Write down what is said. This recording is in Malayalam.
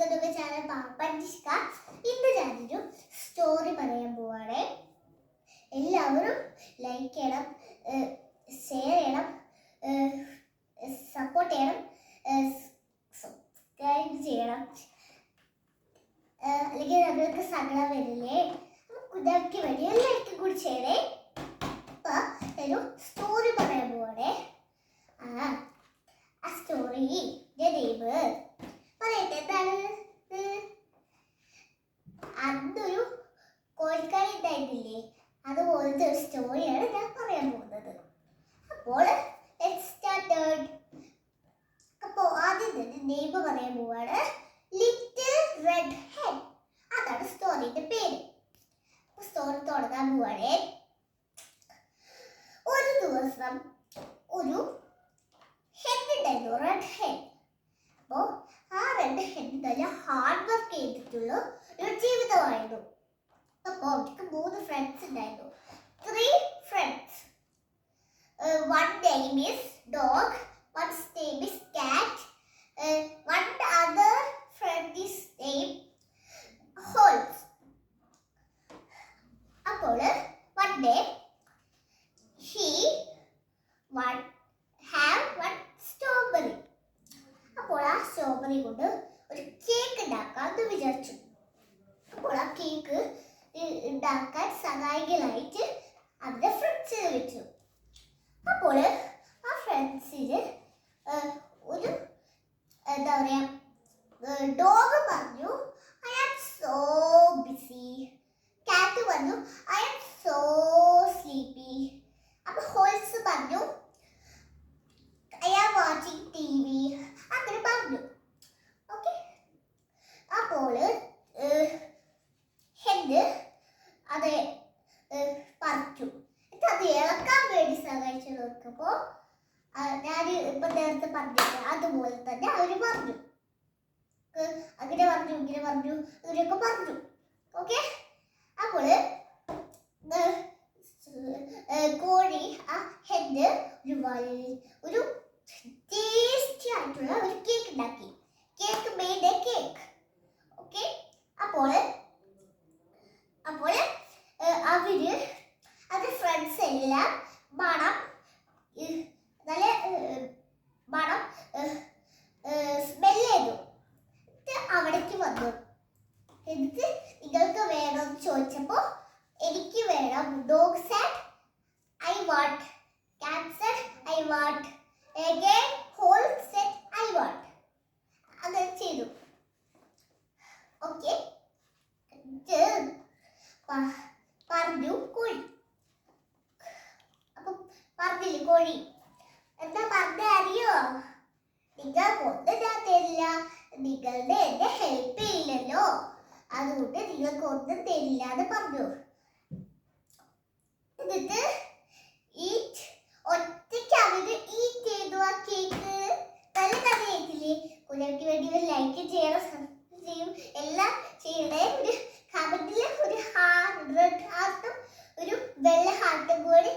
വെൽക്കം ടു മൈ ചാനൽ പാപ്പൻജിഷ്ക. ഇന്ന് ഞാനൊരു സ്റ്റോറി പറയാൻ പോവാണ്. എല്ലാവരും ലൈക്ക് ചെയ്യണം, ഷെയർ ചെയ്യണം, സപ്പോർട്ട് ചെയ്യണം, സബ്സ്ക്രൈബ് ചെയ്യണം. അല്ലെങ്കിൽ നമ്മൾക്ക് സങ്കടം വരില്ലേ? കുതിരയ്ക്ക് വേണ്ടി ഒരു ലൈക്ക് കൂടി ചെയ്യണേ. അപ്പം ഒരു സ്റ്റോറി പറയാൻ പോവാണേ. ആ സ്റ്റോറി നെയ്മ് പറയട്ടെ. എന്താണ്? അന്നൊരു കോഴിക്കറി ഉണ്ടായിരുന്നില്ലേ? അതുപോലത്തെ ഒരു സ്റ്റോറിയാണ് ഞാൻ പറയാൻ പോകുന്നത്. അപ്പോൾ അപ്പോൾ ആദ്യം തന്നെ നെയ്മ് പറയാൻ പോവാണ്. ലിറ്റിൽ റെഡ് ഹെൻ, അതാണ് സ്റ്റോറിയുടെ പേര്. സ്റ്റോറി തുടങ്ങാൻ പോവാണേ. ഒരു ദിവസം ഒരു ഹെൻ ഉണ്ടായിരുന്നു, റെഡ് ഹെൻ. അപ്പോൾ ആ റെഡ് ഹെൻ നല്ല ഹാർഡ് വർക്ക് ചെയ്തിട്ടുള്ള ഒരു ജീവിതമായിരുന്നു. അപ്പോൾ അവർക്ക് 3 ഫ്രണ്ട്സ് ഉണ്ടായിരുന്നു. 3 friends. One name is dog, one's name is cat, one other friend is name Holmes. അപ്പോൾ one day he have one strawberry. അപ്പോൾ ആ സ്ട്രോബെറി കൊണ്ട് ഒരു കേക്ക് ഉണ്ടാക്കാമെന്ന് വിചാരിച്ചു. അപ്പോൾ ആ കേക്ക് ഉണ്ടാക്കാൻ സഹായികളായിട്ട് അവരുടെ ഫ്രണ്ട്സിനെ വെച്ചു. അപ്പോൾ ആ ഫ്രണ്ട്സിന് ഒരു എന്താ പറയാ, ഡോഗ് പറഞ്ഞു ഐ ആം സോ ബിസി. കാറ്റ് പറഞ്ഞു ഐ ആം സോ സ്ലീപ്പി. അപ്പൊ ഹോൾസ് പറഞ്ഞു ഐ ആം വാച്ചിങ് TV. അങ്ങനെ പറഞ്ഞു. ഓക്കെ. അപ്പോൾ ഹെഡ് അത് പറിച്ചു. അത് ഇളക്കാൻ വേണ്ടി സഹായിച്ചു നോക്കുമ്പോൾ ഞാൻ ഇപ്പൊ നേരത്തെ പറഞ്ഞില്ല, അതുപോലെ തന്നെ അവര് പറഞ്ഞു. അങ്ങനെ പറഞ്ഞു, ഇങ്ങനെ പറഞ്ഞു, ഇവരൊക്കെ പറഞ്ഞു. ഓക്കെ. അപ്പോൾ കോഴി ആ ഹെഡ് ഒരു ടേസ്റ്റി ആയിട്ടുള്ള ഒരു കേക്ക് ഉണ്ടാക്കി. Cake made A cake. Okay. അപ്പോൾ അവര് അത് ഫ്രണ്ട്സ് എല്ലാം മണം സ്മെല് ചെയ്തു. അവിടേക്ക് വന്നു. എന്നിട്ട് നിങ്ങൾക്ക് വേണമെന്ന് ചോദിച്ചപ്പോൾ എനിക്ക് വേണം. Dog said I want. Cat said I want. Again Hole said I want. അങ്ങനെ ചെയ്തു. ഓക്കെ. പറഞ്ഞു കോഴി. അപ്പൊ പറഞ്ഞില്ലേ കോഴി എന്താ പറഞ്ഞ അറിയോ? നിങ്ങൾക്കൊന്നും ഞാൻ തരില്ല, നിങ്ങളുടെ എന്നെ ഹെൽപ്പ് ചെയ്യില്ലല്ലോ, അതുകൊണ്ട് നിങ്ങൾക്കൊന്നും തരില്ല എന്ന് പറഞ്ഞു. എന്നിട്ട് ഒറ്റയ്ക്ക് അവര് ഈറ്റ് ചെയ്തു ആ കേക്ക്. നല്ല കഥ കേട്ടില്ലേ? കുഞ്ഞിക്ക് വേണ്ടി ഒരു ലൈക്ക് ചെയ്യും, എല്ലാം ചെയ്യണേ. ഒരു കമന്റില് ഒരു റെഡ് ഹാർട്ടും ഒരു വെള്ള ഹാർട്ടും കൂടി